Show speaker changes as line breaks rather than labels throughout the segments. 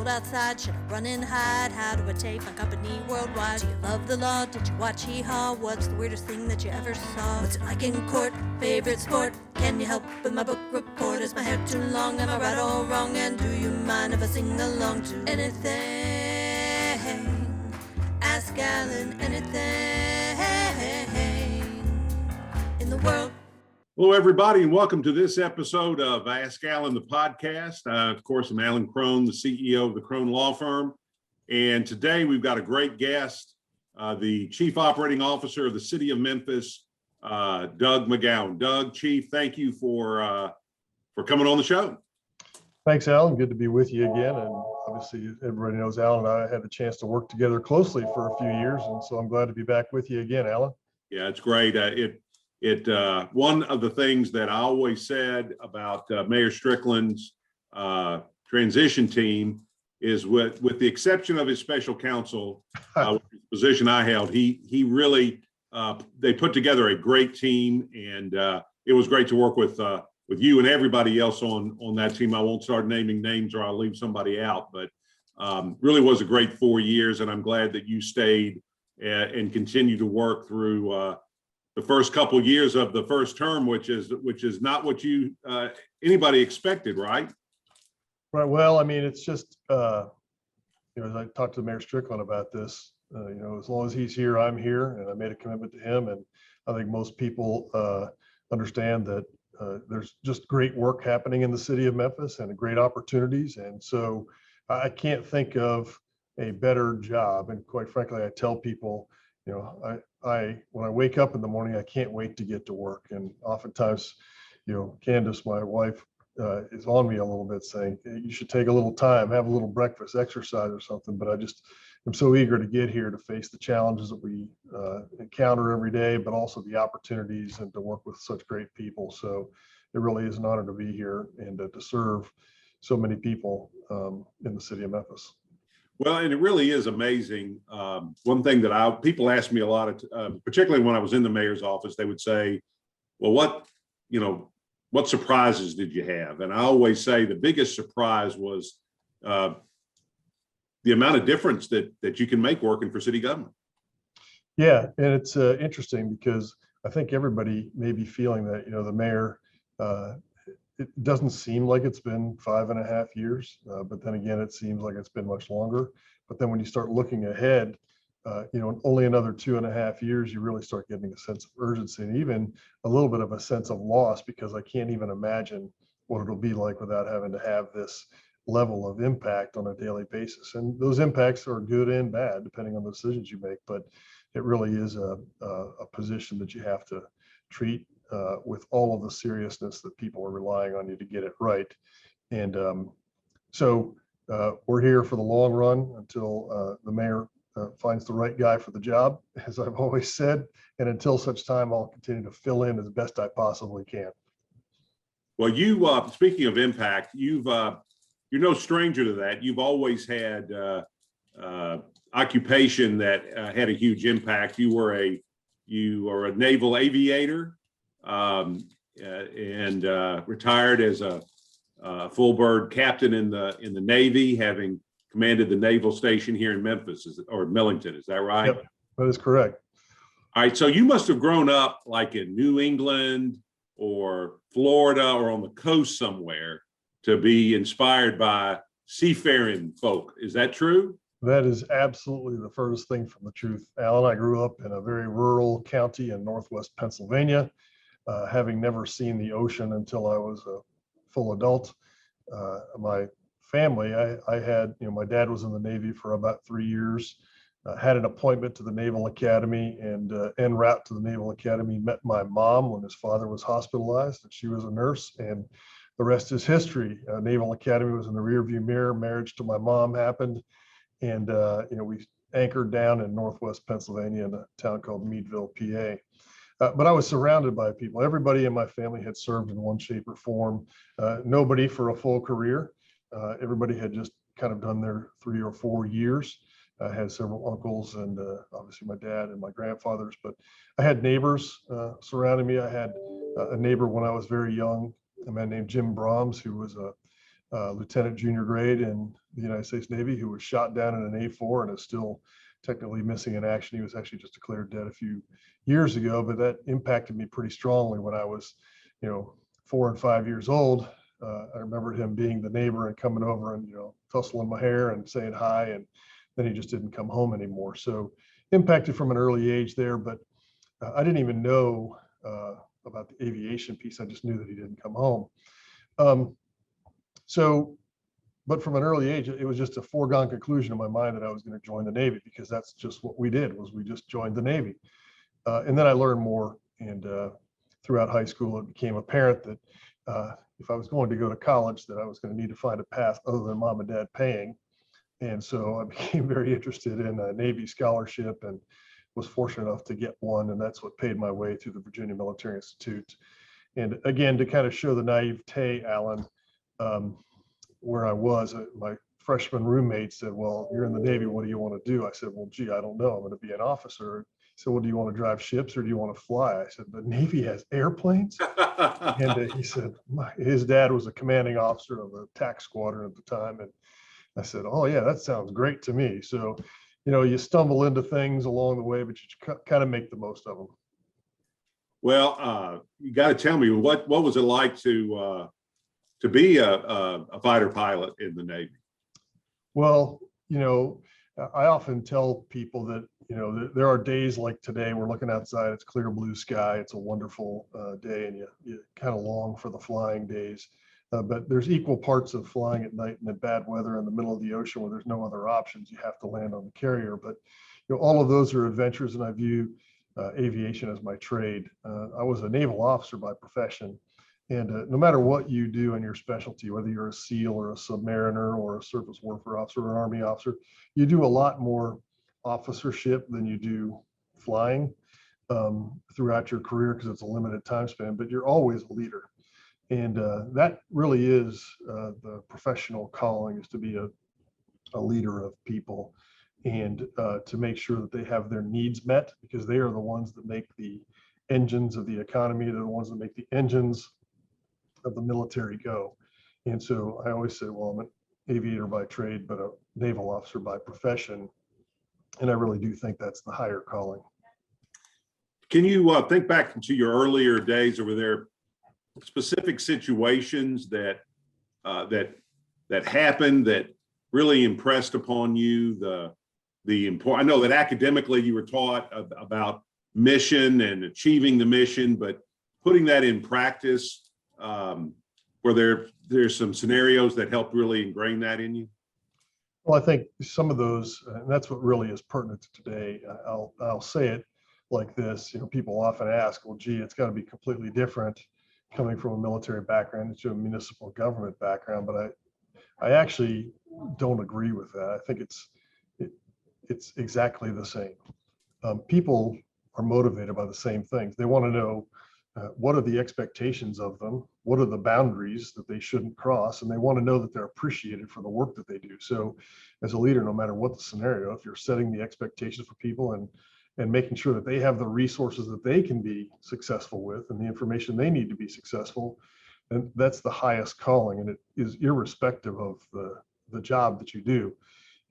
outside? Should I run and hide? How do I take my company worldwide? Do you love the law? Did you watch Hee-Haw? What's the weirdest thing that you ever saw? What's it like in court? Favorite sport? Can you help with my book report? Is my hair too long? Am I right or wrong? And do you mind if I sing along to anything? Ask Alan anything in the world.
Hello, everybody, and welcome to this episode of Ask Alan, the podcast. Of course, I'm Alan Crone, the CEO of the Crone Law Firm. And today we've got a great guest, the Chief Operating Officer of the City of Memphis, Doug McGowen. Doug, Chief, thank you for coming on the show.
Thanks, Alan. Good to be with you again. And obviously, everybody knows Alan and I had the chance to work together closely for a few years. And so I'm glad to be back with you again, Alan.
Yeah, it's great. One of the things that I always said about Mayor Strickland's transition team is with the exception of his special counsel, position I held, he really, they put together a great team, and it was great to work with you and everybody else on that team. I won't start naming names or I'll leave somebody out, but really was a great 4 years, and I'm glad that you stayed and continue to work through the first couple of years of the first term, which is not what you anybody expected, right?
Right. Well, I mean, it's just as I talked to Mayor Strickland about this, as long as he's here, I'm here, and I made a commitment to him. And I think most people understand that there's just great work happening in the city of Memphis and great opportunities. And so I can't think of a better job. And quite frankly, I tell people, when I wake up in the morning, I can't wait to get to work. And oftentimes, Candace, my wife, is on me a little bit saying, hey, you should take a little time, have a little breakfast, exercise or something. But I'm so eager to get here to face the challenges that we encounter every day, but also the opportunities and to work with such great people. So it really is an honor to be here and to serve so many people in the city of Memphis.
Well, and it really is amazing. One thing that people ask me a lot, particularly when I was in the mayor's office, they would say, well, what surprises did you have? And I always say the biggest surprise was the amount of difference that you can make working for city government.
Yeah, and it's interesting because I think everybody may be feeling that, the mayor, it doesn't seem like it's been 5.5 years, but then again, it seems like it's been much longer. But then when you start looking ahead, only another 2.5 years, you really start getting a sense of urgency and even a little bit of a sense of loss, because I can't even imagine what it'll be like without having to have this level of impact on a daily basis. And those impacts are good and bad, depending on the decisions you make. But it really is a position that you have to treat with all of the seriousness that people are relying on you to get it right. And so we're here for the long run until the mayor finds the right guy for the job, as I've always said. And until such time, I'll continue to fill in as best I possibly can.
Well, speaking of impact, you're no stranger to that. You've always had occupation that had a huge impact. You were a naval aviator. And retired as a full bird captain in the Navy, having commanded the naval station here in Memphis or Millington. Is that right?
Yep, that is correct.
All right. So you must have grown up like in New England or Florida or on the coast somewhere to be inspired by seafaring folk. Is that true?
That is absolutely the furthest thing from the truth, Alan. I grew up in a very rural county in Northwest Pennsylvania. Having never seen the ocean until I was a full adult. My family, I had, my dad was in the Navy for about 3 years, had an appointment to the Naval Academy, and en route to the Naval Academy, met my mom when his father was hospitalized, and she was a nurse, and the rest is history. Naval Academy was in the rearview mirror. Marriage to my mom happened, and we anchored down in Northwest Pennsylvania in a town called Meadville, PA. But I was surrounded by people. Everybody in my family had served in one shape or form. Nobody for a full career. Everybody had just kind of done their 3 or 4 years. I had several uncles and obviously my dad and my grandfathers, but I had neighbors surrounding me. I had a neighbor when I was very young, a man named Jim Brahms, who was a lieutenant junior grade in the United States Navy who was shot down in an A4 and is still technically missing in action. He was actually just declared dead a few years ago, but that impacted me pretty strongly when I was, 4 and 5 years old. I remember him being the neighbor and coming over and, tussling my hair and saying hi, and then he just didn't come home anymore. So impacted from an early age there, but I didn't even know about the aviation piece. I just knew that he didn't come home. But from an early age, it was just a foregone conclusion in my mind that I was going to join the Navy, because that's just what we did, was we just joined the Navy. And then I learned more, and throughout high school, it became apparent that if I was going to go to college, that I was going to need to find a path other than mom and dad paying. And so I became very interested in a Navy scholarship and was fortunate enough to get one. And that's what paid my way through the Virginia Military Institute. And again, to kind of show the naivete, Alan, where I was, my freshman roommate said, "Well, you're in the Navy. What do you want to do?" I said, "Well, gee, I don't know. I'm going to be an officer." He said, "Well, do you want to drive ships or do you want to fly?" I said, "The Navy has airplanes." And he said, his dad was a commanding officer of a tax squadron at the time. And I said, "Oh yeah, that sounds great to me." So, you stumble into things along the way, but you kind of make the most of them.
Well, you got to tell me, what was it like to be a fighter pilot in the Navy?
Well, I often tell people that, there are days like today, we're looking outside, it's clear blue sky, it's a wonderful day, and you kind of long for the flying days. But there's equal parts of flying at night in the bad weather in the middle of the ocean where there's no other options. You have to land on the carrier. But all of those are adventures, and I view aviation as my trade. I was a naval officer by profession. And no matter what you do in your specialty, whether you're a SEAL or a submariner or a surface warfare officer or an Army officer, you do a lot more officership than you do flying throughout your career, because it's a limited time span, but you're always a leader. And that really is the professional calling, is to be a leader of people, and to make sure that they have their needs met, because they are the ones that make the engines of the economy. They're the ones that make the engines of the military go. And so I always say, well, I'm an aviator by trade, but a naval officer by profession. And I really do think that's the higher calling.
Can you think back into your earlier days? Or were there specific situations that happened that really impressed upon you the important? I know that academically you were taught about mission and achieving the mission, but putting that in practice, were there's some scenarios that helped really ingrain that in you?
Well, I think some of those, and that's what really is pertinent to today. I'll say it like this. People often ask, well, gee, it's got to be completely different coming from a military background into a municipal government background. But I actually don't agree with that. I think it's exactly the same. People are motivated by the same things. They want to know what are the expectations of them, what are the boundaries that they shouldn't cross, and they want to know that they're appreciated for the work that they do. So as a leader, no matter what the scenario, if you're setting the expectations for people and making sure that they have the resources that they can be successful with and the information they need to be successful, and that's the highest calling, and it is irrespective of the job that you do.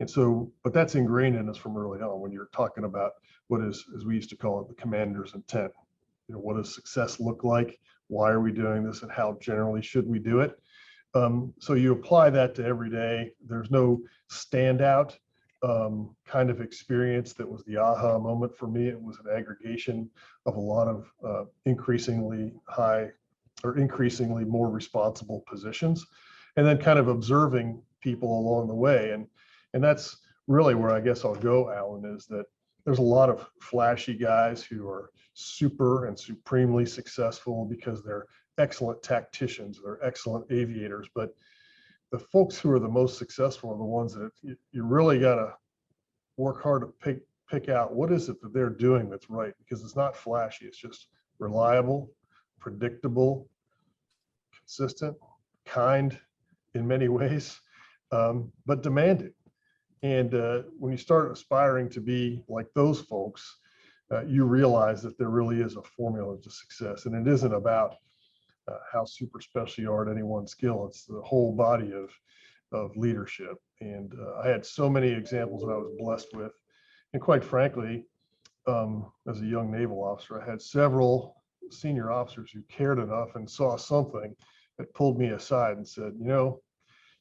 And so, but that's ingrained in us from early on when you're talking about what is, as we used to call it, the commander's intent. What does success look like? Why are we doing this? And how generally should we do it? So you apply that to every day. There's no standout kind of experience that was the aha moment for me. It was an aggregation of a lot of increasingly high or increasingly more responsible positions, and then kind of observing people along the way. And that's really where I guess I'll go, Alan, is that there's a lot of flashy guys who are super and supremely successful because they're excellent tacticians, they're excellent aviators, but the folks who are the most successful are the ones that you really got to work hard to pick out what is it that they're doing that's right, because it's not flashy, it's just reliable, predictable, consistent, kind in many ways, but demanding. And when you start aspiring to be like those folks, you realize that there really is a formula to success. And it isn't about how super special you are at any one skill. It's the whole body of leadership. And I had so many examples that I was blessed with. And quite frankly, as a young naval officer, I had several senior officers who cared enough and saw something that pulled me aside and said, you know,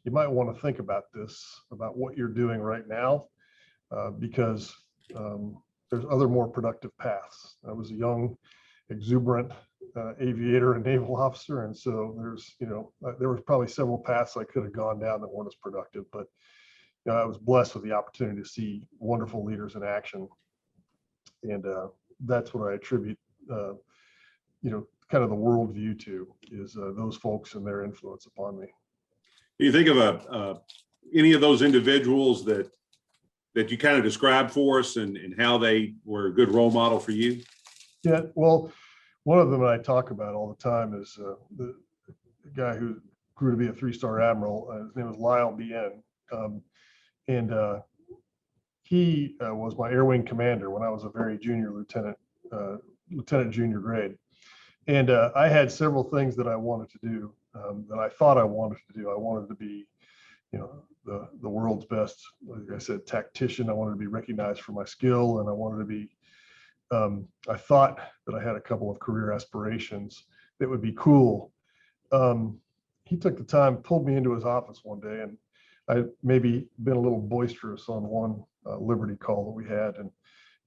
you might want to think about this, about what you're doing right now, because there's other more productive paths. I was a young, exuberant aviator and naval officer. And so there was probably several paths I could have gone down that weren't as productive, but I was blessed with the opportunity to see wonderful leaders in action. And that's what I attribute, kind of the worldview to, is those folks and their influence upon me.
Do you think of any of those individuals that you kind of described for us and how they were a good role model for you?
Yeah, well, one of them that I talk about all the time is the guy who grew to be a 3-star admiral. His name was Lyle B.N. And he was my air wing commander when I was a very junior lieutenant junior grade. And I had several things that I wanted to do, that I thought I wanted to do. I wanted to be, the world's best, like I said, tactician. I wanted to be recognized for my skill, and I wanted to be, I thought that I had a couple of career aspirations that would be cool. He took the time, pulled me into his office one day, and I maybe been a little boisterous on one Liberty call that we had,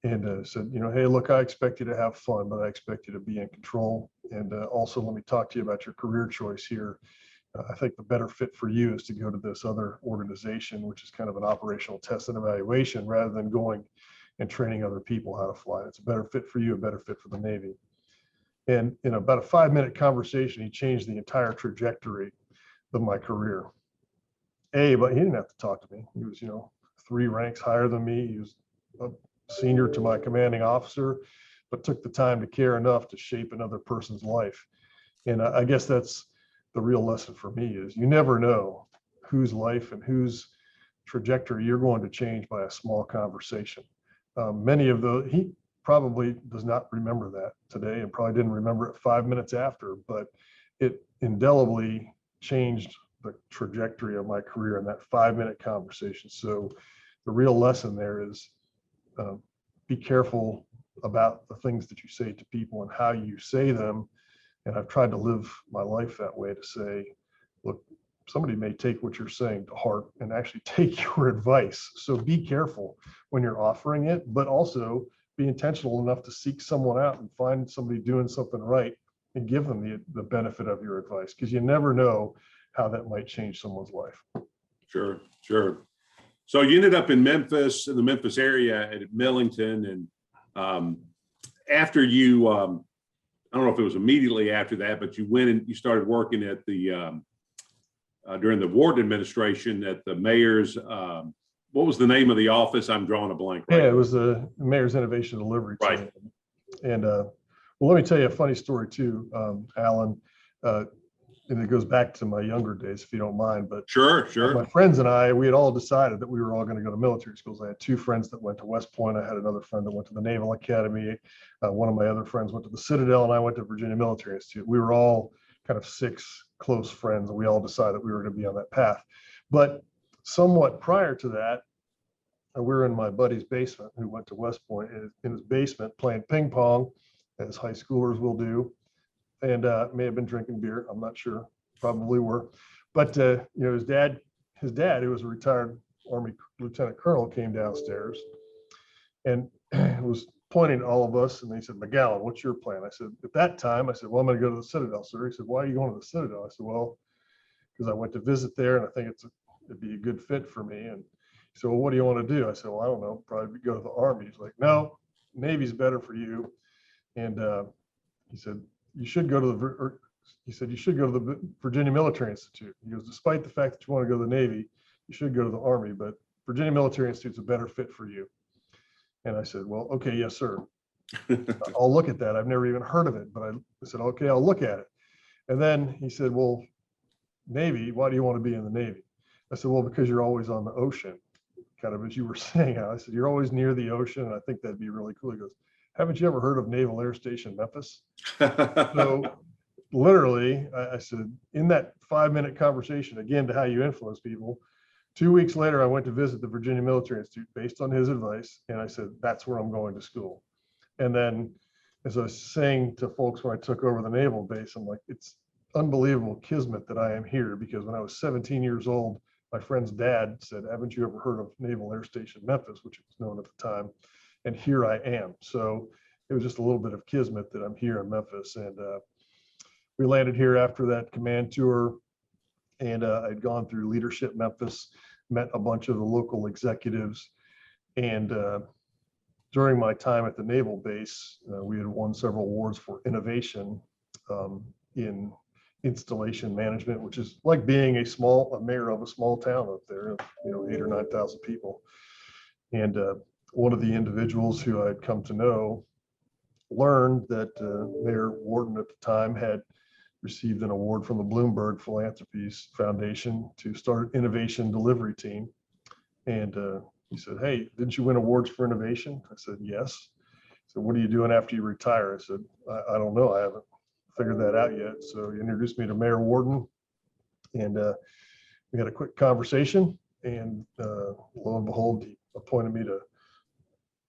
and said, hey, look, I expect you to have fun, but I expect you to be in control. And also, let me talk to you about your career choice here. I think the better fit for you is to go to this other organization, which is kind of an operational test and evaluation, rather than going and training other people how to fly. It's a better fit for you, a better fit for the Navy. And in about a 5-minute conversation, he changed the entire trajectory of my career. But he didn't have to talk to me. He was, 3 ranks higher than me. He was a senior to my commanding officer, but took the time to care enough to shape another person's life. And I guess that's the real lesson for me, is you never know whose life and whose trajectory you're going to change by a small conversation. Many of those, he probably does not remember that today, and probably didn't remember it 5 minutes after, but it indelibly changed the trajectory of my career in that 5-minute conversation. So the real lesson there is, be careful about the things that you say to people and how you say them. And I've tried to live my life that way, to say, look, somebody may take what you're saying to heart and actually take your advice. So be careful when you're offering it, but also be intentional enough to seek someone out and find somebody doing something right and give them the benefit of your advice, because you never know how that might change someone's life.
Sure. So you ended up in Memphis, in the Memphis area at Millington. And after you, I don't know if it was immediately after that, but you went and you started working at the, during the Ward administration at the mayor's, what was the name of the office? I'm drawing a blank. Right?
Yeah, it was the Mayor's Innovation Delivery Team.
Right.
And well, let me tell you a funny story too, Alan. And it goes back to my younger days, if you don't mind. But
Sure.
My friends and I, we had all decided that we were all going to go to military schools. I had 2 friends that went to West Point. I had another friend that went to the Naval Academy. One of my other friends went to the Citadel, and I went to Virginia Military Institute. We were all kind of 6 close friends, and we all decided we were going to be on that path. But somewhat prior to that, we were in my buddy's basement, who went to West Point, in his basement playing ping pong, as high schoolers will do. And may have been drinking beer. I'm not sure. Probably were. But his dad, who was a retired Army lieutenant colonel, came downstairs and was pointing to all of us. And he said, "McGowen, what's your plan?" I said, at that time, I said, "Well, I'm going to go to the Citadel, sir." He said, "Why are you going to the Citadel?" I said, "Well, because I went to visit there, and I think it'd be a good fit for me." And he said, "Well, what do you want to do?" I said, "Well, I don't know. Probably go to the Army." He's like, "No, Navy's better for you." And he said, you should go to the Virginia Military Institute. He goes, "Despite the fact that you want to go to the Navy, you should go to the Army, but Virginia Military Institute's a better fit for you." And I said, "Well, okay, yes, sir. I'll look at that. I've never even heard of it." But I said, "Okay, I'll look at it." And then he said, "Well, Navy, why do you want to be in the Navy?" I said, "Well, because you're always on the ocean," kind of as you were saying. I said, "You're always near the ocean, and I think that'd be really cool." He goes, "Haven't you ever heard of Naval Air Station Memphis?" So literally, I said, in that 5-minute conversation, again, to how you influence people, 2 weeks later, I went to visit the Virginia Military Institute based on his advice. And I said, that's where I'm going to school. And then, as I was saying to folks when I took over the naval base, I'm like, it's unbelievable kismet that I am here, because when I was 17 years old, my friend's dad said, haven't you ever heard of Naval Air Station Memphis, which was known at the time? And here I am. So it was just a little bit of kismet that I'm here in Memphis. And we landed here after that command tour, and I'd gone through Leadership Memphis, met a bunch of the local executives. And during my time at the naval base, we had won several awards for innovation in installation management, which is like being a mayor of a small town up there, 8,000 or 9,000 people. And one of the individuals who I'd come to know learned that Mayor Wharton at the time had received an award from the Bloomberg Philanthropies Foundation to start an innovation delivery team. And he said, hey, didn't you win awards for innovation? I said, yes. So what are you doing after you retire? I said, I don't know. I haven't figured that out yet. So he introduced me to Mayor Wharton, and we had a quick conversation, and lo and behold, he appointed me to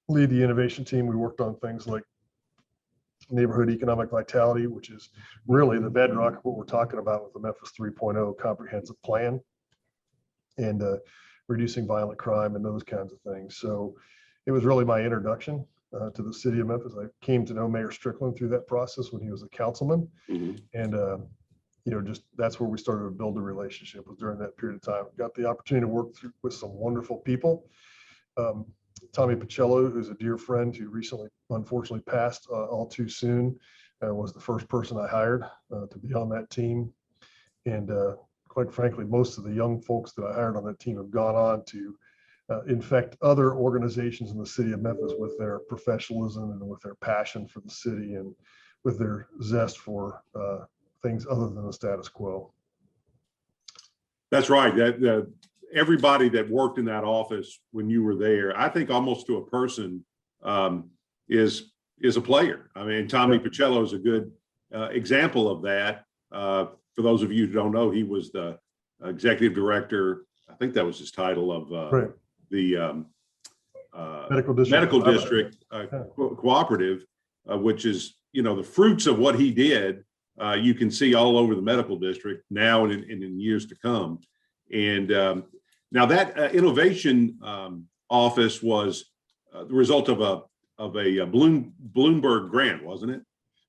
lead the innovation team. We worked on things like neighborhood economic vitality, which is really the bedrock of what we're talking about with the Memphis 3.0 comprehensive plan, and reducing violent crime and those kinds of things. So it was really my introduction to the city of Memphis. I came to know Mayor Strickland through that process when he was a councilman.
Mm-hmm.
And just that's where we started to build a relationship, was during that period of time. Got the opportunity to work with some wonderful people. Tommy Pacello, who's a dear friend who recently unfortunately passed all too soon, was the first person I hired to be on that team. And quite frankly, most of the young folks that I hired on that team have gone on to infect other organizations in the city of Memphis with their professionalism and with their passion for the city and with their zest for things other than the status quo.
That's right. That everybody that worked in that office when you were there, I think almost to a person, is a player. I mean, Tommy Pacello is a good example of that. For those of you who don't know, he was the executive director. I think that was his title of
Right.
the
Medical
district cooperative, which is, the fruits of what he did. You can see all over the medical district now and in years to come. And now that innovation office was the result of a Bloomberg grant, wasn't it?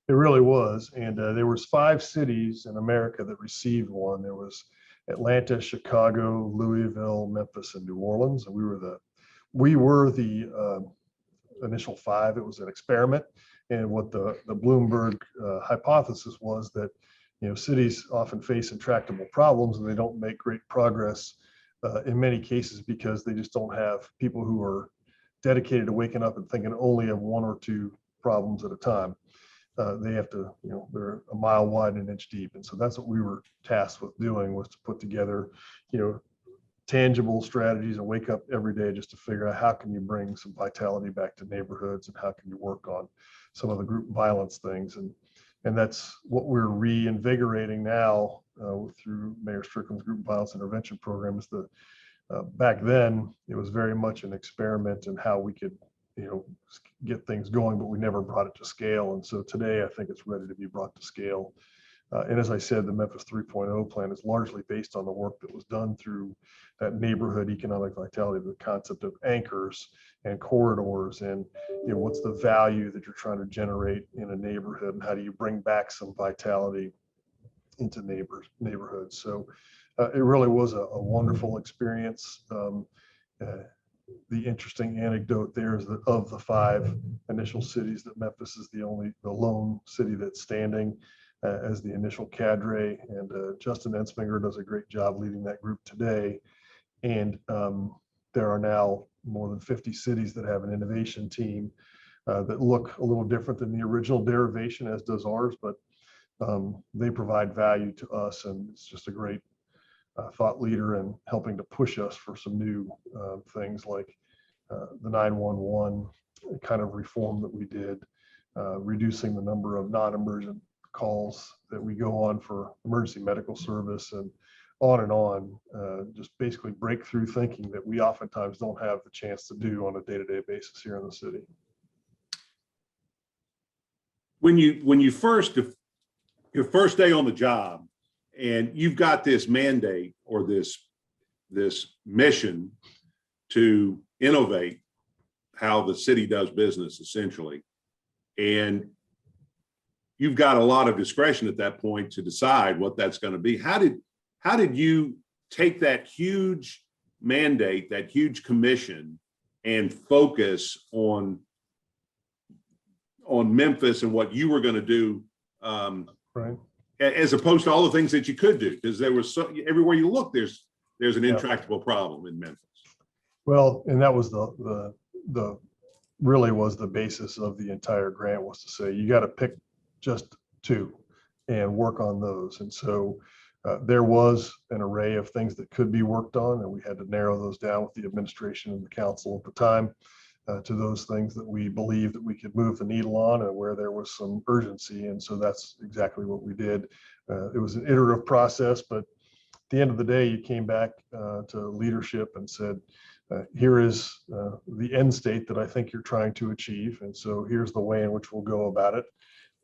It really was. And there was 5 cities in America that received one. There was Atlanta, Chicago, Louisville, Memphis, and New Orleans. And we were the initial 5. It was an experiment. And what the Bloomberg hypothesis was that, cities often face intractable problems and they don't make great progress in many cases because they just don't have people who are dedicated to waking up and thinking only of 1 or 2 problems at a time. They have to, they're a mile wide and an inch deep. And so that's what we were tasked with doing, was to put together, tangible strategies and wake up every day just to figure out how can you bring some vitality back to neighborhoods and how can you work on some of the group violence things. And that's what we're reinvigorating now through Mayor Strickland's group violence intervention program. Is back then it was very much an experiment in how we could, get things going, but we never brought it to scale. And so today I think it's ready to be brought to scale. And as I said, the Memphis 3.0 plan is largely based on the work that was done through that neighborhood economic vitality, the concept of anchors and corridors, and what's the value that you're trying to generate in a neighborhood, and how do you bring back some vitality into neighborhoods. So it really was a wonderful experience. The interesting anecdote there is that of the 5 initial cities, that Memphis is the lone city that's standing as the initial cadre, and Justin Ensminger does a great job leading that group today. And there are now more than 50 cities that have an innovation team that look a little different than the original derivation, as does ours, but they provide value to us, and it's just a great thought leader and helping to push us for some new things like the 911 kind of reform that we did, reducing the number of non-emergent calls that we go on for emergency medical service and on, just basically breakthrough thinking that we oftentimes don't have the chance to do on a day-to-day basis here in the city.
When you first, your first day on the job, and you've got this mandate or this mission to innovate how the city does business, essentially, and you've got a lot of discretion at that point to decide what that's going to be. How did you take that huge mandate, that huge commission, and focus on Memphis and what you were going to do,
Right.
as opposed to all the things that you could do? Because there was everywhere you look, there's an intractable problem in Memphis.
Well, and that was the really was the basis of the entire grant, was to say you got to pick just two and work on those. And so there was an array of things that could be worked on, and we had to narrow those down with the administration and the council at the time to those things that we believed that we could move the needle on and where there was some urgency. And so that's exactly what we did. It was an iterative process, but at the end of the day, you came back to leadership and said, here is the end state that I think you're trying to achieve. And so here's the way in which we'll go about it.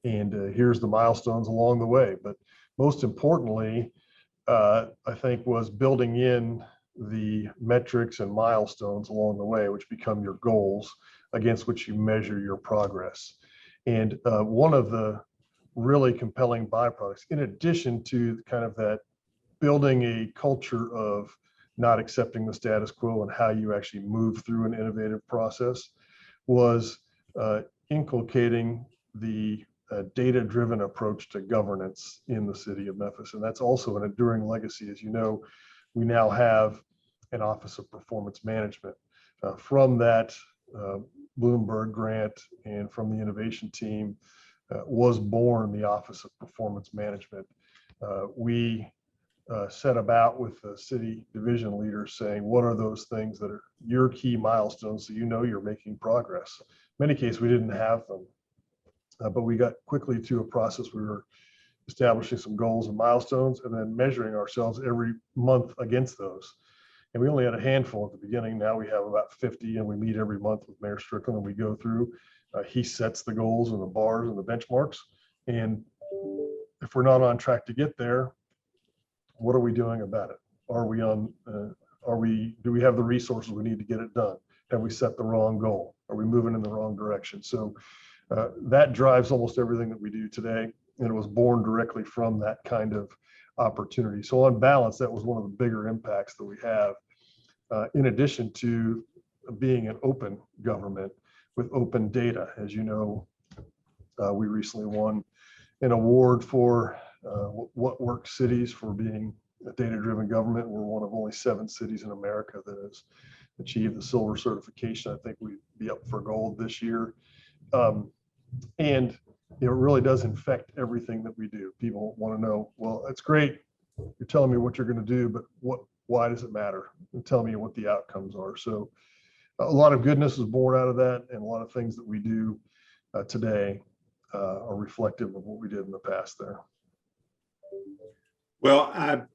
And here's the milestones along the way. But most importantly, I think, was building in the metrics and milestones along the way, which become your goals against which you measure your progress. And one of the really compelling byproducts, in addition to kind of that building a culture of not accepting the status quo and how you actually move through an innovative process, was inculcating the data-driven approach to governance in the city of Memphis. And that's also an enduring legacy. As you know, we now have an Office of Performance Management. From that Bloomberg grant and from the innovation team was born the Office of Performance Management. We set about with the city division leaders saying, what are those things that are your key milestones so you know you're making progress? In many cases, we didn't have them, but we got quickly to a process. We were establishing some goals and milestones and then measuring ourselves every month against those. And we only had a handful at the beginning. Now we have about 50, and we meet every month with Mayor Strickland, and we go through. He sets the goals and the bars and the benchmarks. And if we're not on track to get there, what are we doing about it? Are we on, do we have the resources we need to get it done? Have we set the wrong goal? Are we moving in the wrong direction? So that drives almost everything that we do today. And it was born directly from that kind of opportunity. So on balance, that was one of the bigger impacts that we have, in addition to being an open government with open data. As you know, we recently won an award for What Works Cities for being a data-driven government. We're one of only 7 cities in America that has achieved the silver certification. I think we'd be up for gold this year. And it really does infect everything that we do. People want to know, well, that's great, you're telling me what you're going to do, but why does it matter? And tell me what the outcomes are. So a lot of goodness is born out of that, and a lot of things that we do today are reflective of what we did in the past there.
Well,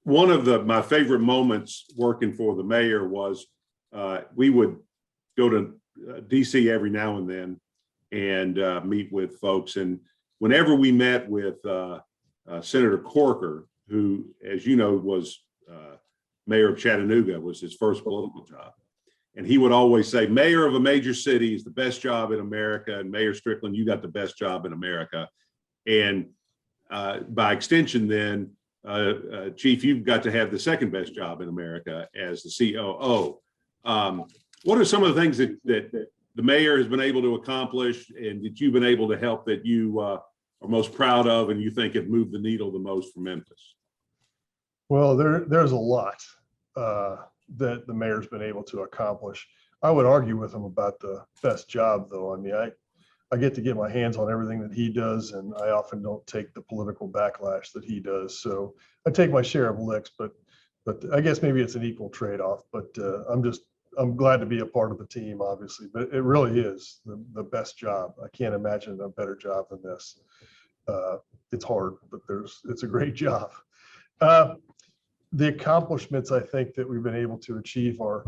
one of my favorite moments working for the mayor was we would go to DC every now and then and meet with folks. And whenever we met with Senator Corker, who, as you know, was mayor of Chattanooga, was his first political job. And he would always say, mayor of a major city is the best job in America. And Mayor Strickland, you got the best job in America. And by extension, then, Chief, you've got to have the second best job in America as the COO. What are some of the things that the mayor has been able to accomplish and that you've been able to help that you are most proud of and you think have moved the needle the most for Memphis?
Well, there's a lot that the mayor's been able to accomplish. I would argue with him about the best job, though. I mean, I get to get my hands on everything that he does, and I often don't take the political backlash that he does. So I take my share of licks, but I guess maybe it's an equal trade-off. But I'm glad to be a part of the team, obviously. But it really is the best job. I can't imagine a better job than this. it's hard, but it's a great job. The accomplishments I think that we've been able to achieve are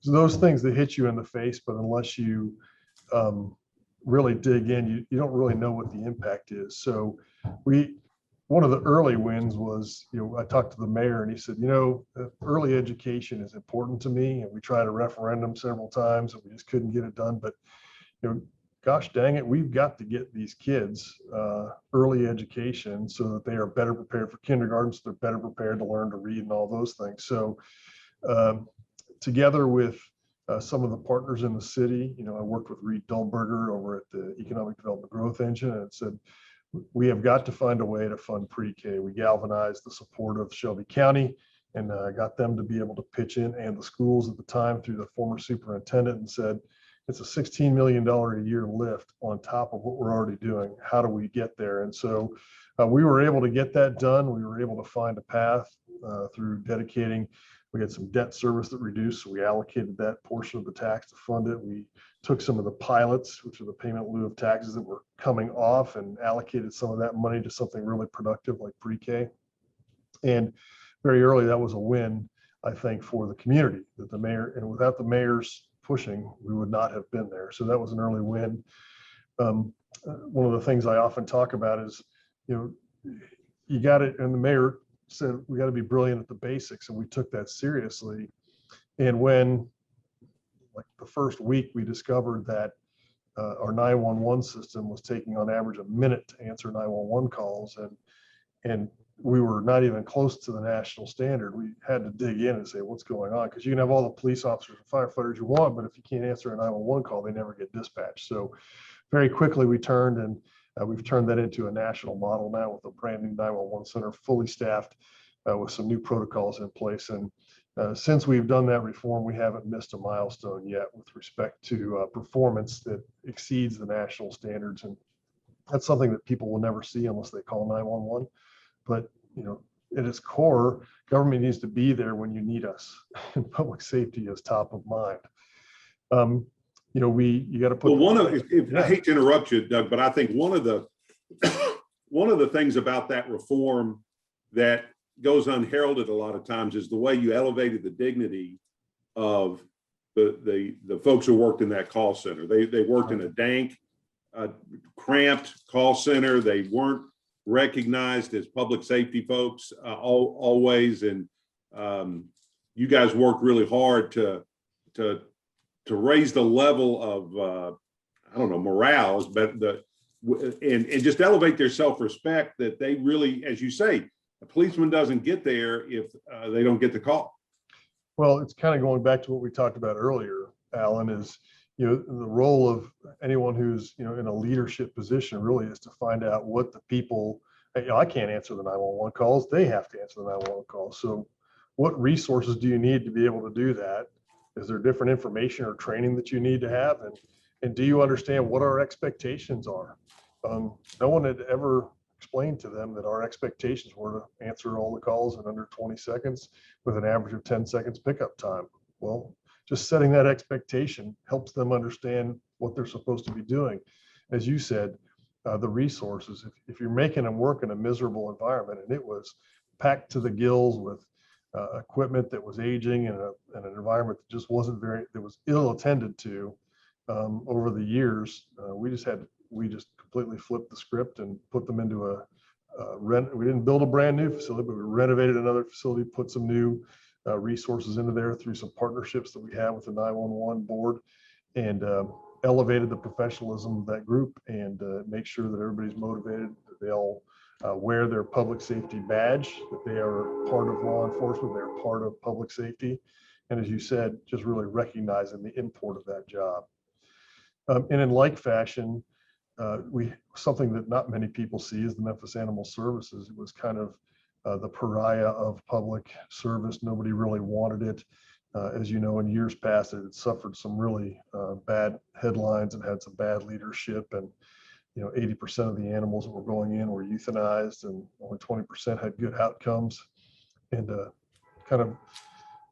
those things that hit you in the face, but unless you really dig in, you don't really know what the impact is. So one of the early wins was, I talked to the mayor and he said, early education is important to me. And we tried a referendum several times and we just couldn't get it done. But, gosh dang it, we've got to get these kids early education so that they are better prepared for kindergarten, so they're better prepared to learn to read and all those things. So together with some of the partners in the city, I worked with Reed Dullberger over at the Economic Development Growth Engine and said, we have got to find a way to fund pre-K. We galvanized the support of Shelby County and got them to be able to pitch in, and the schools at the time through the former superintendent, and said, it's a $16 million a year lift on top of what we're already doing. How do we get there? And so we were able to get that done. We were able to find a path through dedicating. We had some debt service that reduced, so we allocated that portion of the tax to fund it. We took some of the pilots, which are the payment in lieu of taxes that were coming off, and allocated some of that money to something really productive like pre-K. And very early, that was a win, I think, for the community, that the mayor, and without the mayor's pushing, we would not have been there. So that was an early win. One of the things I often talk about is, you got it, and the mayor said, we got to be brilliant at the basics. And we took that seriously. And when, like the first week, we discovered that our 911 system was taking on average a minute to answer 911 calls. And we were not even close to the national standard. We had to dig in and say, what's going on? Because you can have all the police officers and firefighters you want, but if you can't answer a 911 call, they never get dispatched. So very quickly we turned, and we've turned that into a national model now with a brand new 911 center, fully staffed with some new protocols in place. And since we've done that reform, we haven't missed a milestone yet with respect to performance that exceeds the national standards. And that's something that people will never see unless they call 911. But, at its core, government needs to be there when you need us. And public safety is top of mind. You got to put.
Well, I hate to interrupt you, Doug, but I think one of the things about that reform that goes unheralded a lot of times is the way you elevated the dignity of the folks who worked in that call center. They worked in a dank, cramped call center. They weren't recognized as public safety folks always, and you guys worked really hard to raise the level of morale, but and just elevate their self-respect, that they really, as you say, a policeman doesn't get there if they don't get the call.
Well, it's kind of going back to what we talked about earlier, Alan, is the role of anyone who's in a leadership position really is to find out what the people. I can't answer the 911 calls; they have to answer the 911 calls. So, what resources do you need to be able to do that? Is there different information or training that you need to have, and do you understand what our expectations are? No one had ever explained to them that our expectations were to answer all the calls in under 20 seconds with an average of 10 seconds pickup time. Well, just setting that expectation helps them understand what they're supposed to be doing. As you said, the resources, if you're making them work in a miserable environment, and it was packed to the gills with equipment that was aging and an environment that just that was ill attended to over the years, we just completely flipped the script and put them into we didn't build a brand new facility, but we renovated another facility, put some new resources into there through some partnerships that we have with the 911 board, and elevated the professionalism of that group, and make sure that everybody's motivated, that they all wear their public safety badge, that they are part of law enforcement, they're part of public safety. And as you said, just really recognizing the import of that job. And in like fashion, something that not many people see is the Memphis Animal Services. It was kind of the pariah of public service. Nobody really wanted it. As you know, in years past, it had suffered some really bad headlines and had some bad leadership. And 80% of the animals that were going in were euthanized, and only 20% had good outcomes. And kind of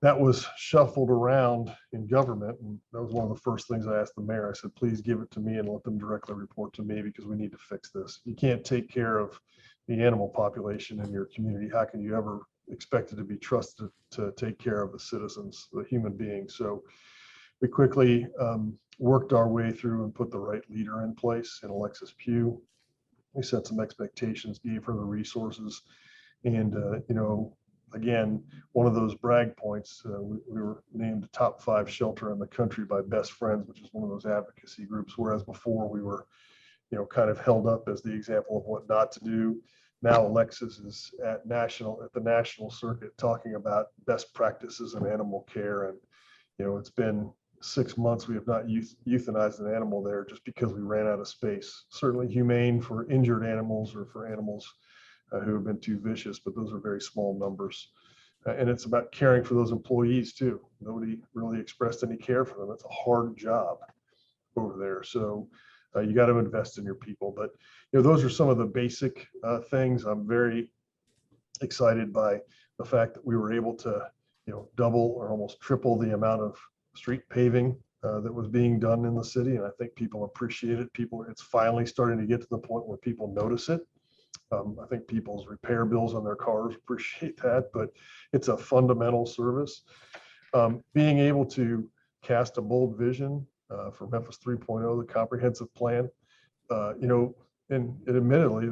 that was shuffled around in government. And that was one of the first things I asked the mayor. I said, please give it to me and let them directly report to me because we need to fix this. You can't take care of the animal population in your community. How can you ever expect it to be trusted to take care of the citizens, the human beings? So we quickly worked our way through and put the right leader in place in Alexis Pugh. We set some expectations, gave her the resources. And, again, one of those brag points, we were named the top 5 shelter in the country by Best Friends, which is one of those advocacy groups. Whereas before we were, kind of held up as the example of what not to do. Now Alexis is at the national circuit talking about best practices in animal care. And, it's been 6 months. We have not euthanized an animal there just because we ran out of space. Certainly humane for injured animals or for animals who have been too vicious, but those are very small numbers. And it's about caring for those employees too. Nobody really expressed any care for them. It's a hard job over there. So you got to invest in your people. But those are some of the basic things. I'm very excited by the fact that we were able to double or almost triple the amount of street paving that was being done in the city. And I think people appreciate it. It's finally starting to get to the point where people notice it. I think people's repair bills on their cars appreciate that, but it's a fundamental service. Being able to cast a bold vision for Memphis 3.0, the comprehensive plan, and admittedly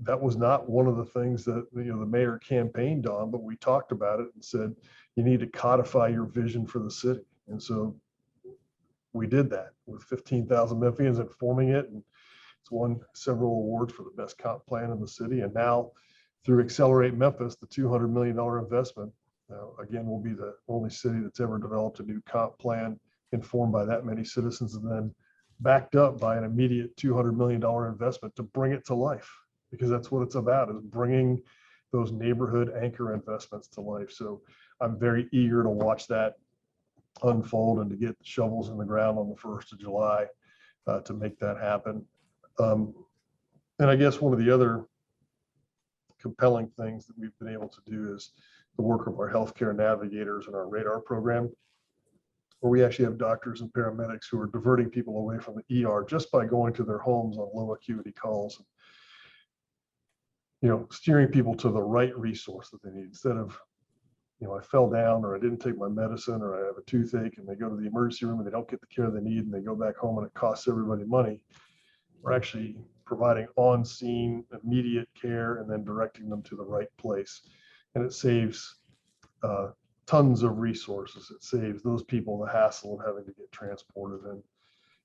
that was not one of the things that the mayor campaigned on, but we talked about it and said, you need to codify your vision for the city. And so we did that with 15,000 Memphians and forming it. And it's won several awards for the best comp plan in the city. And now through Accelerate Memphis, the $200 million investment, again, we'll be the only city that's ever developed a new comp plan informed by that many citizens and then backed up by an immediate $200 million investment to bring it to life, because that's what it's about, is bringing those neighborhood anchor investments to life. So I'm very eager to watch that unfold and to get shovels in the ground on the 1st of July to make that happen. And I guess one of the other compelling things that we've been able to do is the work of our healthcare navigators and our radar program, where we actually have doctors and paramedics who are diverting people away from the ER just by going to their homes on low acuity calls, steering people to the right resource that they need instead of, I fell down or I didn't take my medicine or I have a toothache, and they go to the emergency room and they don't get the care they need and they go back home and it costs everybody money. We're actually providing on-scene immediate care and then directing them to the right place. And it saves tons of resources. It saves those people the hassle of having to get transported.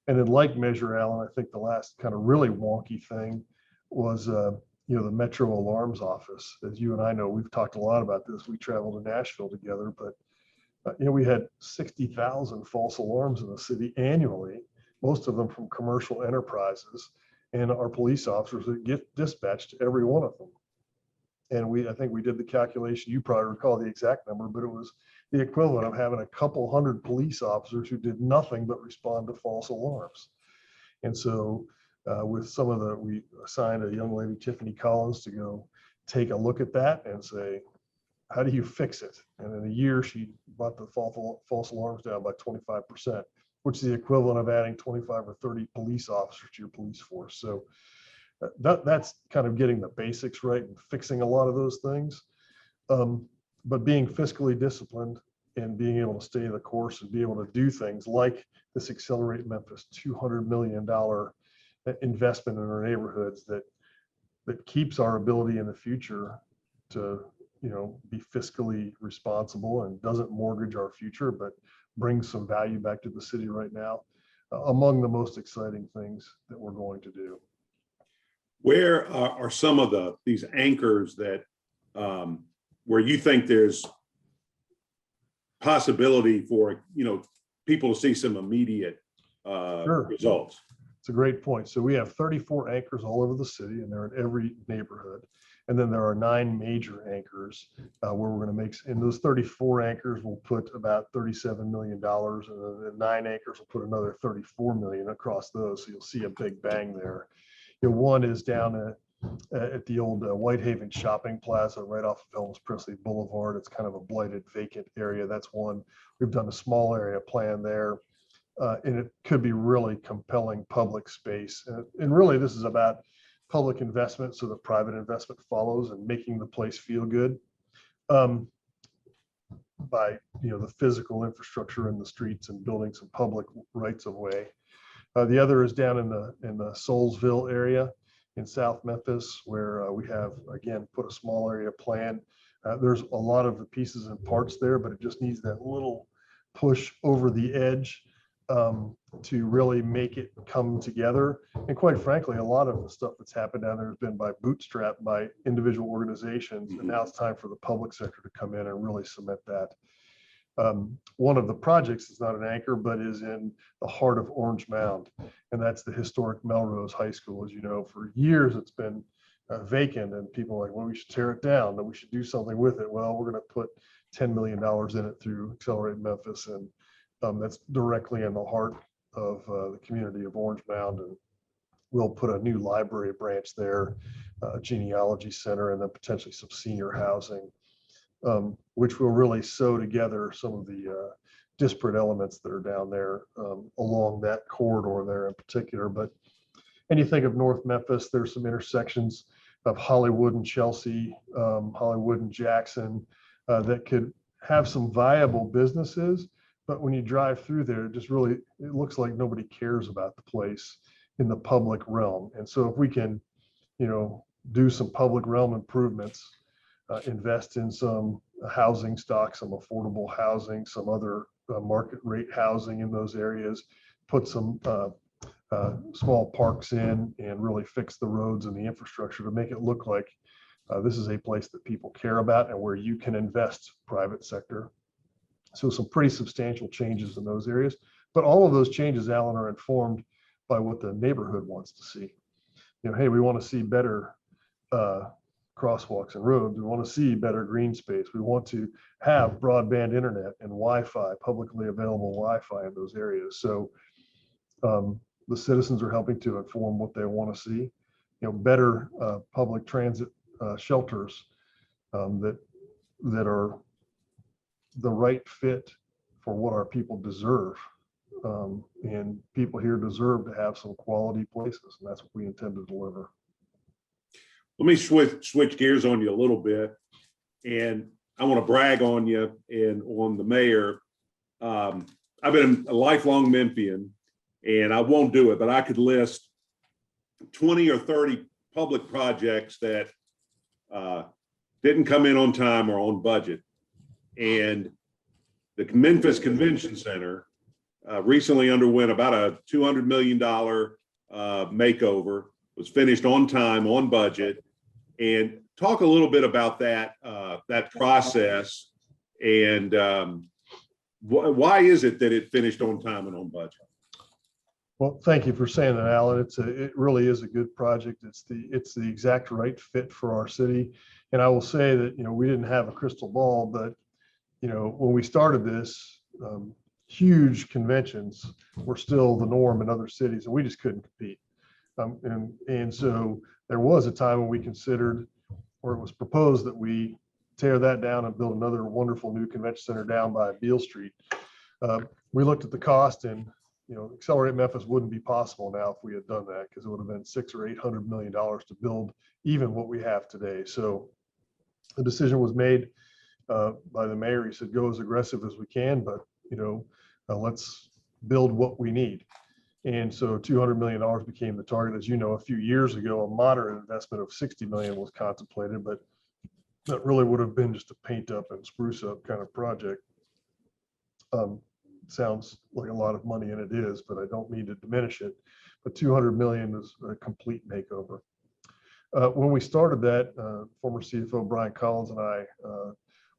And in like measure, Alan, I think the last kind of really wonky thing was, the Metro Alarms Office. As you and I know, we've talked a lot about this. We traveled to Nashville together, but we had 60,000 false alarms in the city annually, most of them from commercial enterprises, and our police officers that get dispatched to every one of them. And I think we did the calculation, you probably recall the exact number, but it was the equivalent of having a couple hundred police officers who did nothing but respond to false alarms. And so we assigned a young lady, Tiffany Collins, to go take a look at that and say, how do you fix it? And in a year, she brought the false alarms down by 25%, which is the equivalent of adding 25 or 30 police officers to your police force. So that's kind of getting the basics right and fixing a lot of those things. But being fiscally disciplined and being able to stay the course and be able to do things like this Accelerate Memphis $200 million investment in our neighborhoods that keeps our ability in the future to be fiscally responsible and doesn't mortgage our future, but brings some value back to the city right now, among the most exciting things that we're going to do.
Where are some of these anchors that where you think there's possibility for people to see some immediate results?
It's a great point. So we have 34 anchors all over the city, and they're in every neighborhood. And then there are 9 major anchors where we're going to make, in those 34 anchors, we'll put about $37 million, and then the 9 anchors will put another $34 million across those. So you'll see a big bang there. One is down at the old Whitehaven Shopping Plaza right off of Elvis Presley Boulevard. It's kind of a blighted vacant area. That's one. We've done a small area plan there. And it could be really compelling public space. And really, this is about public investment so that private investment follows and making the place feel good by the physical infrastructure in the streets and building some public rights of way. The other is down in the Soulsville area in South Memphis, where we have, again, put a small area plan. There's a lot of the pieces and parts there, but it just needs that little push over the edge to really make it come together. And quite frankly, a lot of the stuff that's happened down there has been by bootstrap by individual organizations. And now it's time for the public sector to come in and really cement that. One of the projects is not an anchor, but is in the heart of Orange Mound. And that's the historic Melrose High School. As you know, for years, it's been vacant and people are like, well, we should tear it down, that we should do something with it. Well, we're going to put $10 million in it through Accelerate Memphis. And that's directly in the heart of the community of Orange Mound. And we'll put a new library branch there, a genealogy center, and then potentially some senior housing, which will really sew together some of the disparate elements that are down there along that corridor there in particular. And you think of North Memphis, there's some intersections of Hollywood and Chelsea, Hollywood and Jackson that could have some viable businesses. But when you drive through there, it looks like nobody cares about the place in the public realm. And so if we can, do some public realm improvements, invest in some housing stock, some affordable housing, some other market rate housing in those areas, put some small parks in and really fix the roads and the infrastructure to make it look like this is a place that people care about and where you can invest private sector. So some pretty substantial changes in those areas, but all of those changes, Alan, are informed by what the neighborhood wants to see. Hey, we want to see better crosswalks and roads. We want to see better green space. We want to have broadband internet and Wi-Fi, publicly available Wi-Fi in those areas. So the citizens are helping to inform what they want to see. Better public transit shelters that are the right fit for what our people deserve. And people here deserve to have some quality places, and that's what we intend to deliver.
Let me switch gears on you a little bit, and I want to brag on you and on the mayor. I've been a lifelong Memphian, and I won't do it, but I could list 20 or 30 public projects that didn't come in on time or on budget. And the Memphis Convention Center recently underwent about a $200 million makeover, was finished on time, on budget. And talk a little bit about that process and why is it that it finished on time and on budget?
Well, thank you for saying that, Alan. It really is a good project. It's the exact right fit for our city. And I will say that, we didn't have a crystal ball, but, when we started this, huge conventions were still the norm in other cities, and we just couldn't compete. And so there was a time when we considered, or it was proposed, that we tear that down and build another wonderful new convention center down by Beale Street. We looked at the cost, and Accelerate Memphis wouldn't be possible now if we had done that, because it would have been $600 or $800 million to build even what we have today. So the decision was made by the mayor. He said, go as aggressive as we can, but let's build what we need. And so $200 million became the target. As you know, a few years ago, a moderate investment of $60 million was contemplated, but that really would have been just a paint up and spruce up kind of project. Sounds like a lot of money, and it is, but I don't mean to diminish it. But $200 million is a complete makeover. When we started that, former CFO Brian Collins and I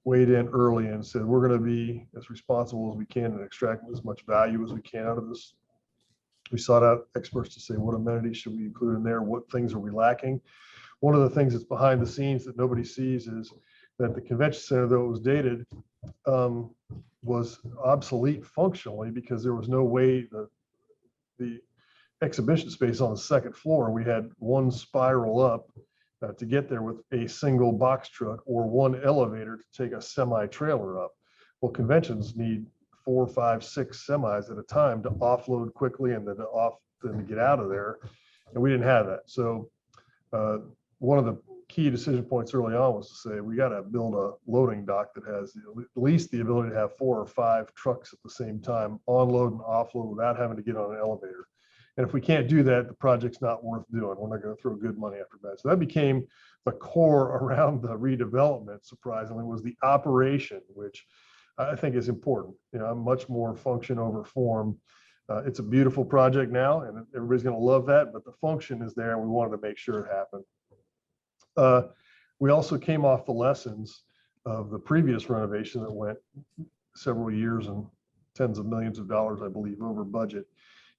weighed in early and said, we're going to be as responsible as we can and extract as much value as we can out of this. We sought out experts to say, what amenities should we include in there? What things are we lacking? One of the things that's behind the scenes that nobody sees is that the convention center, though it was dated, was obsolete functionally, because there was no way the exhibition space on the second floor, we had one spiral up to get there with a single box truck or one elevator to take a semi trailer up. Well, conventions need 4, 5, 6 semis at a time to offload quickly and then to get out of there. And we didn't have that. So one of the key decision points early on was to say, we got to build a loading dock that has at least the ability to have 4 or 5 trucks at the same time, onload and offload without having to get on an elevator. And if we can't do that, the project's not worth doing. We're not going to throw good money after bad. So that became the core around the redevelopment, surprisingly, was the operation, which I think is important. You know, I'm much more function over form. It's a beautiful project now, and everybody's going to love that, but the function is there, and we wanted to make sure it happened. We also came off the lessons of the previous renovation that went several years and tens of millions of dollars, I believe, over budget.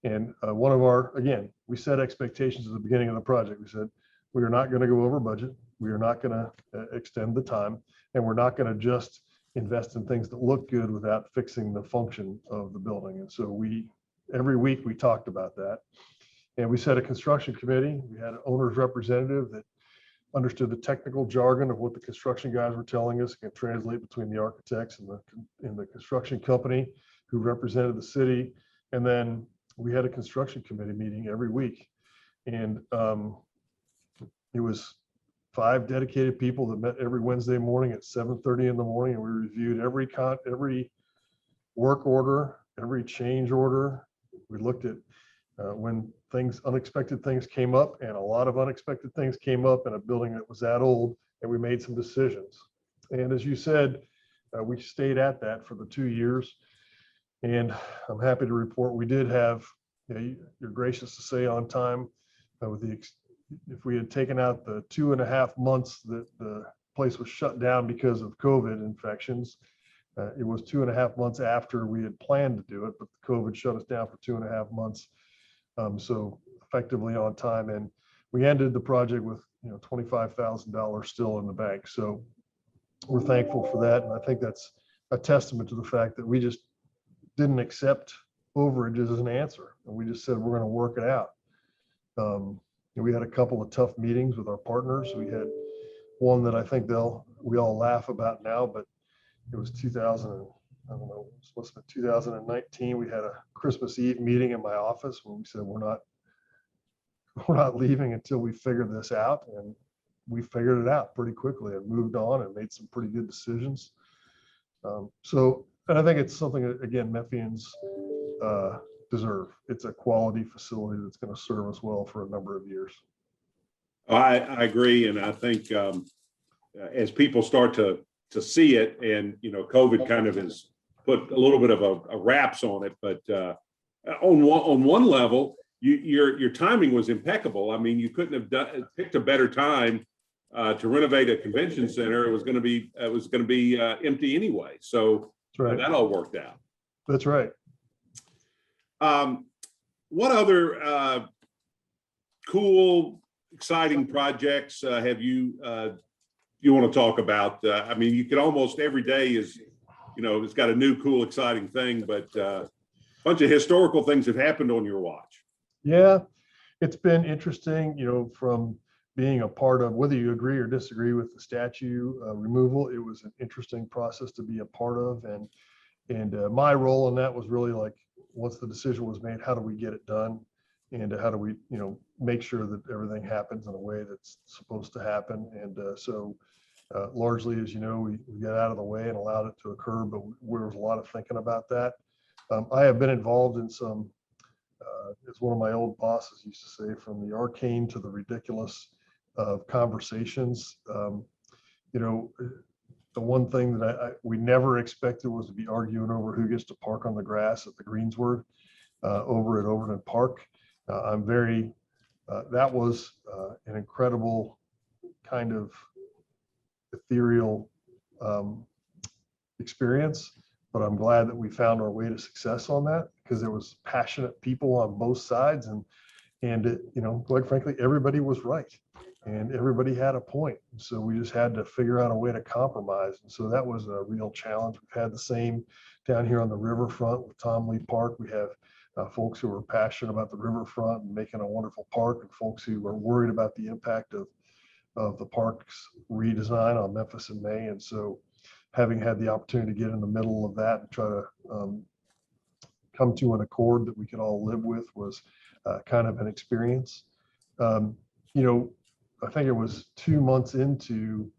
And again, we set expectations at the beginning of the project. We said, we are not going to go over budget. We are not going to extend the time, and we're not going to just invest in things that look good without fixing the function of the building. And so every week we talked about that. And we set a construction committee. We had an owner's representative that understood the technical jargon of what the construction guys were telling us, can translate between the architects and the construction company who represented the city. And then we had a construction committee meeting every week. And it was 5 dedicated people that met every Wednesday morning at 7:30 in the morning. And we reviewed every work order, every change order. We looked at when unexpected things came up, and a lot of unexpected things came up in a building that was that old, and we made some decisions. And as you said, we stayed at that for the 2 years. And I'm happy to report we did have, you're gracious to say, on time. If we had taken out the 2.5 months that the place was shut down because of COVID infections, it was 2.5 months after we had planned to do it, but COVID shut us down for 2.5 months. So effectively on time, and we ended the project with $25,000 still in the bank. So we're thankful for that, and I think that's a testament to the fact that we just didn't accept overages as an answer, and we just said we're going to work it out. We had a couple of tough meetings with our partners. We had one that I think we all laugh about now, but it was 2019. We had a Christmas Eve meeting in my office when we said we're not leaving until we figure this out, and we figured it out pretty quickly and moved on and made some pretty good decisions. And I think it's something that, again, Memphians deserve. It's a quality facility that's going to serve us well for a number of years.
I agree, and I think as people start to see it, and COVID kind of has put a little bit of a wraps on it, but on one level, your timing was impeccable. I mean, you couldn't have picked a better time to renovate a convention center. It was going to be empty anyway, so right. That all worked out.
That's right.
What other cool, exciting projects have you want to talk about? I mean, you could almost every day is, it's got a new, cool, exciting thing, but a bunch of historical things have happened on your watch.
Yeah, it's been interesting, from being a part of, whether you agree or disagree with the statue removal, it was an interesting process to be a part of. And my role in that was really like, once the decision was made, how do we get it done? And how do we, make sure that everything happens in a way that's supposed to happen? And so largely, as you know, we got out of the way and allowed it to occur, but there was a lot of thinking about that. I have been involved in some, as one of my old bosses used to say, from the arcane to the ridiculous of conversations. The one thing that we never expected was to be arguing over who gets to park on the grass at the Greensward over at Overton Park. That was an incredible kind of ethereal experience, but I'm glad that we found our way to success on that, because there was passionate people on both sides, and quite frankly, everybody was right and everybody had a point. So we just had to figure out a way to compromise. And so that was a real challenge. We've had the same down here on the riverfront with Tom Lee Park. We have folks who are passionate about the riverfront and making a wonderful park, and folks who are worried about the impact of of the park's redesign on Memphis in May. And so having had the opportunity to get in the middle of that and try to come to an accord that we could all live with was kind of an experience. I think it was 2 months into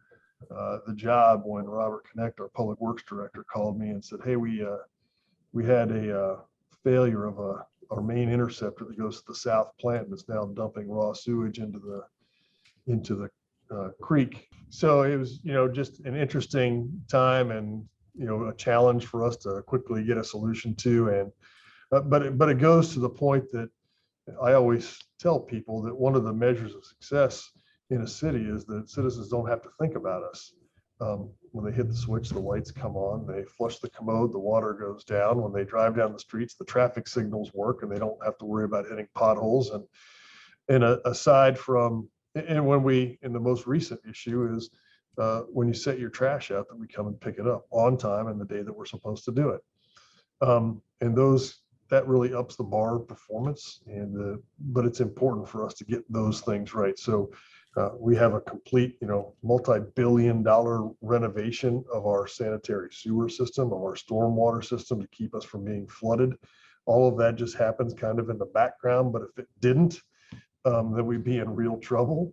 the job when Robert Connect, our public works director, called me and said, "Hey, we had a failure of our main interceptor that goes to the south plant and it's now dumping raw sewage into the creek." So it was, just an interesting time and, a challenge for us to quickly get a solution to. And, but it goes to the point that I always tell people that one of the measures of success in a city is that citizens don't have to think about us. When they hit the switch, the lights come on, they flush the commode, the water goes down. When they drive down the streets, the traffic signals work and they don't have to worry about hitting potholes. And aside from, and when in the most recent issue is when you set your trash out, that we come and pick it up on time and the day that we're supposed to do it. And that really ups the bar of performance. But it's important for us to get those things right. So we have a complete, multi-billion-dollar renovation of our sanitary sewer system, of our stormwater system to keep us from being flooded. All of that just happens kind of in the background, but if it didn't, then we'd be in real trouble.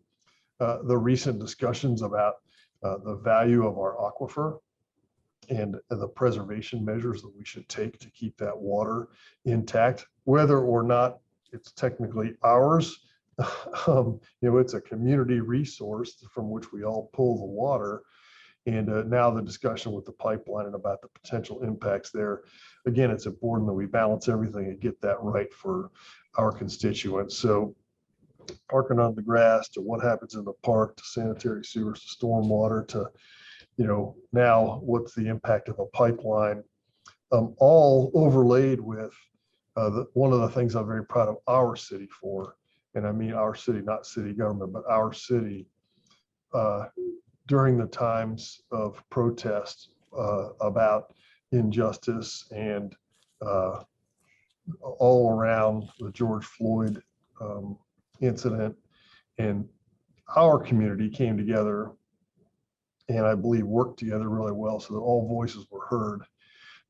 The recent discussions about the value of our aquifer and the preservation measures that we should take to keep that water intact, whether or not it's technically ours. It's a community resource from which we all pull the water. And now the discussion with the pipeline and about the potential impacts there. Again, it's important that we balance everything and get that right for our constituents. So parking on the grass to what happens in the park to sanitary sewers to stormwater to, now what's the impact of a pipeline, all overlaid with one of the things I'm very proud of our city for. And I mean our city, not city government, but our city, during the times of protest about injustice and all around the George Floyd incident, and our community came together and I believe worked together really well so that all voices were heard,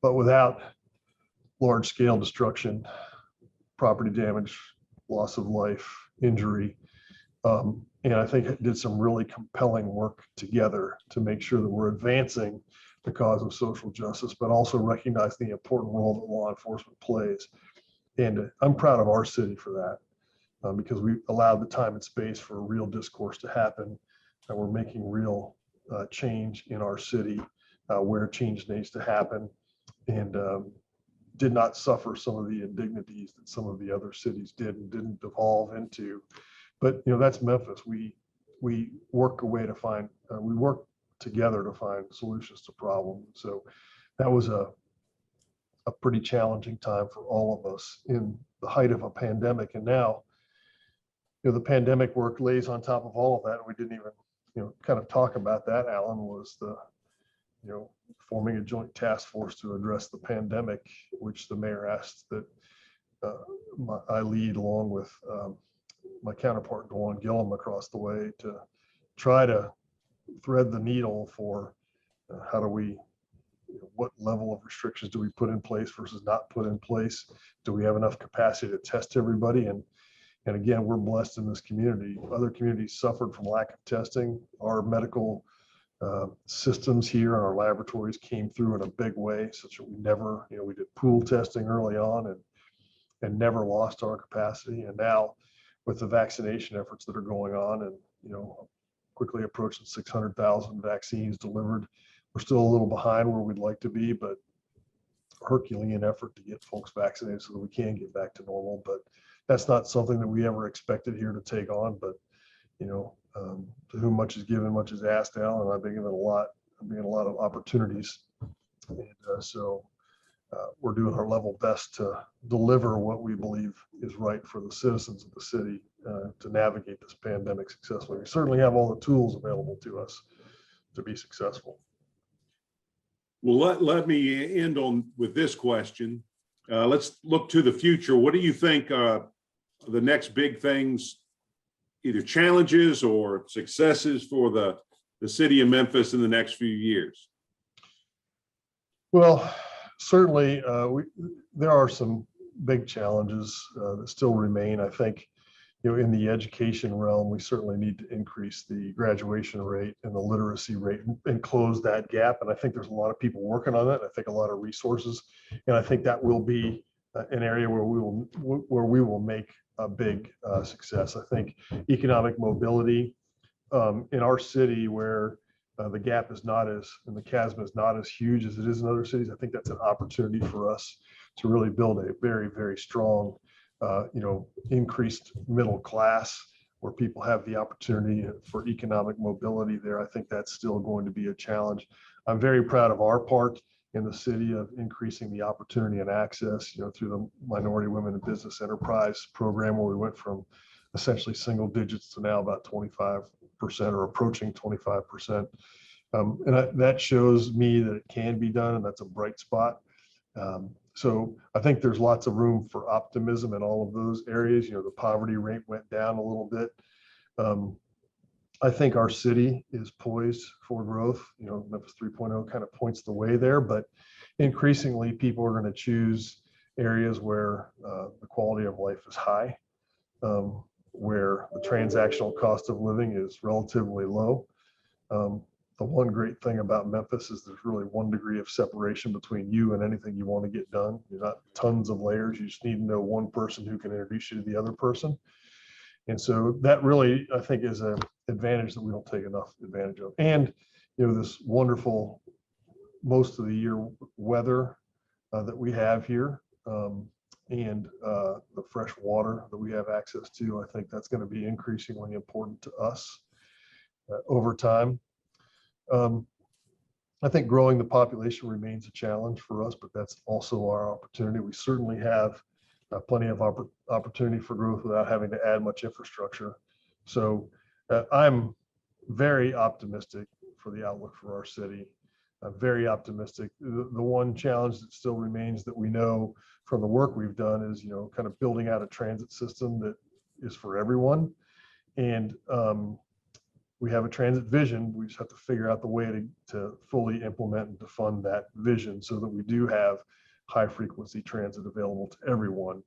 but without large scale destruction, property damage, loss of life, injury. And I think it did some really compelling work together to make sure that we're advancing the cause of social justice, but also recognize the important role that law enforcement plays. And I'm proud of our city for that, because we allowed the time and space for a real discourse to happen. And we're making real change in our city where change needs to happen, and did not suffer some of the indignities that some of the other cities did and didn't devolve into. But that's Memphis. We work a way to find, we work together to find solutions to problems. So that was a pretty challenging time for all of us in the height of a pandemic. And now, the pandemic work lays on top of all of that. And we didn't even, kind of talk about that. Alan, was the, forming a joint task force to address the pandemic, which the mayor asked that I lead along with my counterpart, Golan Gillum, across the way to try to thread the needle for how do we, what level of restrictions do we put in place versus not put in place? Do we have enough capacity to test everybody? And again, we're blessed in this community. Other communities suffered from lack of testing. Our medical systems here and our laboratories came through in a big way, such that we never, we did pool testing early on and never lost our capacity. And now with the vaccination efforts that are going on and, quickly approaching 600,000 vaccines delivered, we're still a little behind where we'd like to be, but Herculean effort to get folks vaccinated so that we can get back to normal. But that's not something that we ever expected here to take on. But, to whom much is given, much is asked, Alan. I've been given a lot of opportunities. And so we're doing our level best to deliver what we believe is right for the citizens of the city to navigate this pandemic successfully. We certainly have all the tools available to us to be successful.
Well, let me end with this question. Let's look to the future. What do you think the next big things either challenges or successes for the city of Memphis in the next few years?
Well, certainly there are some big challenges that still remain. I think, in the education realm, we certainly need to increase the graduation rate and the literacy rate and close that gap. And I think there's a lot of people working on that. I think a lot of resources, and I think that will be an area where we will make a big success. I think economic mobility in our city, where the gap is not as, and the chasm is not as huge as it is in other cities. I think that's an opportunity for us to really build a very, very strong, increased middle class where people have the opportunity for economic mobility there. I think that's still going to be a challenge. I'm very proud of our part in the city of increasing the opportunity and access, through the Minority Women in Business Enterprise program, where we went from essentially single digits to now about 25% or approaching 25%. And that shows me that it can be done, and that's a bright spot. So I think there's lots of room for optimism in all of those areas. The poverty rate went down a little bit. I think our city is poised for growth. Memphis 3.0 kind of points the way there, but increasingly people are going to choose areas where the quality of life is high, where the transactional cost of living is relatively low. The one great thing about Memphis is there's really one degree of separation between you and anything you want to get done. You're not tons of layers. You just need to know one person who can introduce you to the other person. And so that really, I think, is an advantage that we don't take enough advantage of. And, this wonderful, most of the year weather that we have here, and the fresh water that we have access to, I think that's going to be increasingly important to us over time. I think growing the population remains a challenge for us, but that's also our opportunity. We certainly have plenty of opportunity for growth without having to add much infrastructure. So I'm very optimistic for the outlook for our city. I'm very optimistic. The one challenge that still remains that we know from the work we've done is, kind of building out a transit system that is for everyone. And we have a transit vision. We just have to figure out the way to fully implement and to fund that vision so that we do have high frequency transit available to everyone,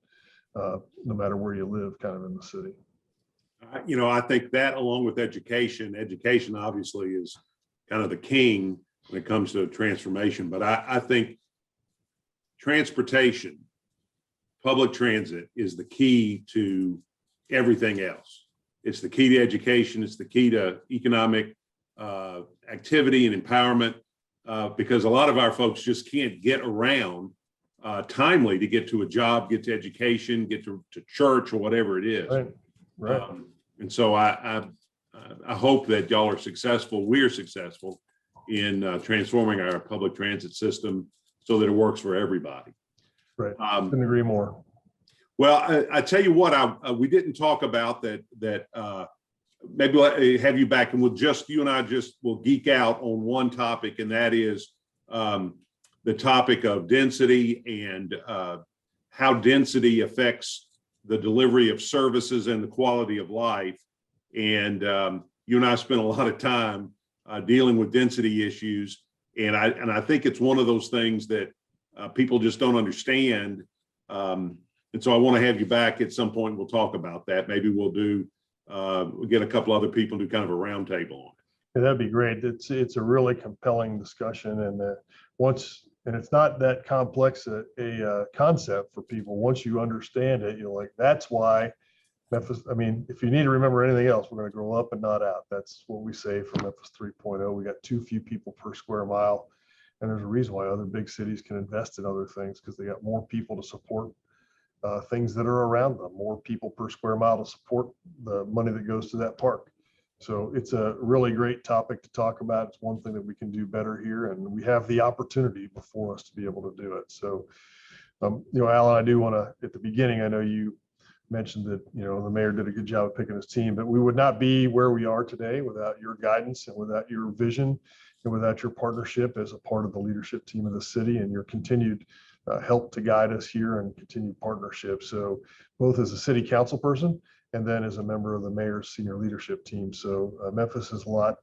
no matter where you live, kind of in the city.
I think that, along with education obviously is kind of the king when it comes to transformation. But I think transportation, public transit, is the key to everything else. It's the key to education. It's the key to economic activity and empowerment, because a lot of our folks just can't get around timely to get to a job, get to education, get to church, or whatever it is.
Right.
And so I hope that y'all are successful. We're successful in transforming our public transit system so that it works for everybody.
Right. Couldn't agree more.
Well, I tell you what, we didn't talk about that. Maybe we'll have you back, and you and I will geek out on one topic, and that is the topic of density and how density affects the delivery of services and the quality of life. And you and I spent a lot of time dealing with density issues, and I think it's one of those things that people just don't understand. And so I want to have you back at some point. We'll talk about that. Maybe we'll get a couple other people to do kind of a roundtable on it.
Yeah, that'd be great. It's a really compelling discussion, and it's not that complex a concept for people. Once you understand it, you're like, that's why Memphis. I mean, if you need to remember anything else, we're going to grow up and not out. That's what we say for Memphis 3.0. We got too few people per square mile, and there's a reason why other big cities can invest in other things, because they got more people to support things that are around them, more people per square mile to support the money that goes to that park. So it's a really great topic to talk about. It's one thing that we can do better here, and we have the opportunity before us to be able to do it. So, Alan, I do want to, at the beginning, I know you mentioned that, the mayor did a good job of picking his team, but we would not be where we are today without your guidance and without your vision and without your partnership as a part of the leadership team of the city, and your continued help to guide us here and continued partnership. So both as a city council person and then as a member of the mayor's senior leadership team. So Memphis is a lot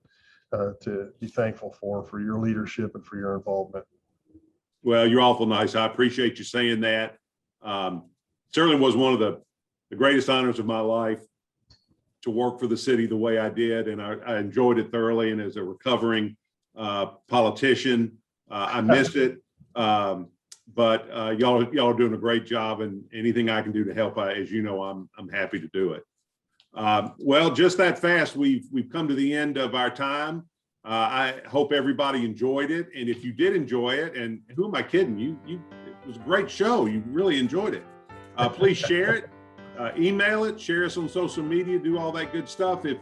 to be thankful for your leadership and for your involvement.
Well, you're awful nice. I appreciate you saying that. Certainly was one of the greatest honors of my life to work for the city the way I did, and I enjoyed it thoroughly. And as a recovering politician, I miss it. But y'all are doing a great job, and anything I can do to help, as you know, I'm happy to do it. Well, just that fast, we've come to the end of our time. I hope everybody enjoyed it, and if you did enjoy it, and who am I kidding? It was a great show. You really enjoyed it. Please share it, email it, share us on social media, do all that good stuff. If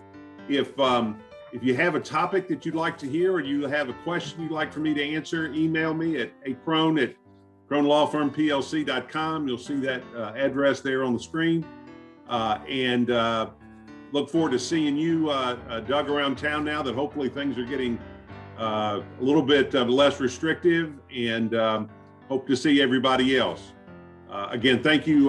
you have a topic that you'd like to hear, or you have a question you'd like for me to answer, email me at crone@cronelawfirmplc.com. You'll see that address there on the screen. And look forward to seeing you, Doug, around town now that hopefully things are getting a little bit less restrictive, and hope to see everybody else. Again, thank you,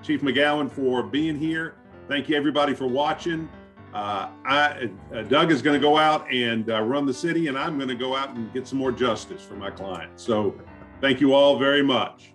Chief McGowen, for being here. Thank you, everybody, for watching. Doug is going to go out and run the city, and I'm going to go out and get some more justice for my clients. So thank you all very much.